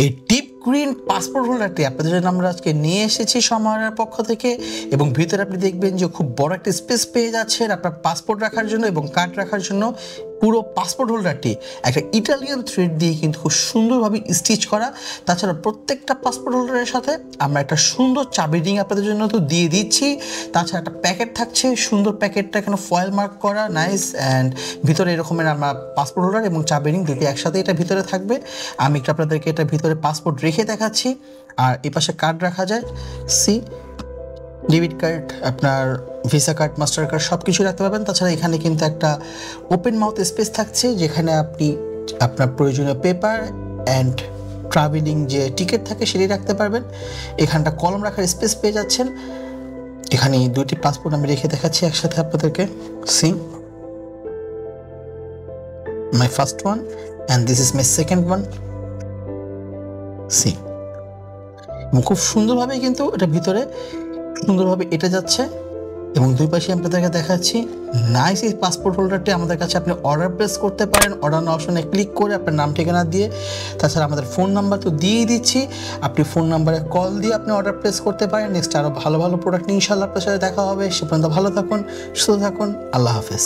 এই deep green passport হোল্ডারটি আপনাদের জন্য আমরা আজকে নিয়ে এসেছি সমাহারের পক্ষ থেকে, এবং ভিতরে আপনি দেখবেন যে খুব বড় একটা স্পেস পেয়ে যাচ্ছেন আপনার পাসপোর্ট রাখার জন্য এবং কার্ড রাখার জন্য। পুরো পাসপোর্ট হোল্ডারটি একটা ইটালিয়ান থ্রেড দিয়ে কিন্তু খুব সুন্দরভাবে স্টিচ করা। তাছাড়া প্রত্যেকটা পাসপোর্ট হোল্ডারের সাথে আমরা একটা সুন্দর চাবি রিং আপনাদের জন্য তো দিয়ে দিচ্ছি। তাছাড়া একটা প্যাকেট থাকছে, সুন্দর প্যাকেটটা এখানে ফয়েল মার্ক করা, নাইস। অ্যান্ড ভিতরে এরকমের আমার পাসপোর্ট হোল্ডার এবং চাবি রিং দুটি একসাথে এটা ভিতরে থাকবে। আমি একটু আপনাদেরকে এটা ভিতরে পাসপোর্ট রেখে দেখাচ্ছি। আর এই পাশে কার্ড রাখা যায়, সি ডেবিট কার্ড, আপনার ভিসা কার্ড, মাস্টার কার্ড সব কিছু রাখতে পারবেন। তাছাড়া এখানে কিন্তু একটা ওপেন মাউথ স্পেস থাকছে, যেখানে আপনি আপনার প্রয়োজনীয় পেপার অ্যান্ড ট্রাভেলিং যে টিকিট থাকে সেটি রাখতে পারবেন। এখানটা কলম রাখার স্পেস পেয়ে যাচ্ছেন। এখানে দুইটি পাসপোর্ট আমি রেখে দেখাচ্ছি একসাথে আপনাদেরকে। See my first one and this is my second one. See খুব সুন্দরভাবে কিন্তু এটা ভিতরে সুন্দরভাবে এটা যাচ্ছে, এবং দুই পাশে আপনাদেরকে দেখাচ্ছি। নাইস এই পাসপোর্ট হোল্ডারটি আমাদের কাছে আপনি অর্ডার প্লেস করতে পারেন, অর্ডার অপশনে ক্লিক করে আপনার নাম ঠিকানা দিয়ে। তাছাড়া আমাদের ফোন নাম্বার তো দিয়েই দিচ্ছি, আপনি ফোন নাম্বারে কল দিয়ে আপনি অর্ডার প্লেস করতে পারেন। নেক্সট আরও ভালো ভালো প্রোডাক্ট নিয়ে ইনশাআল্লাহ আপনার সাথে দেখা হবে। সে পর্যন্ত ভালো থাকুন, সুস্থ থাকুন, আল্লাহ হাফেজ।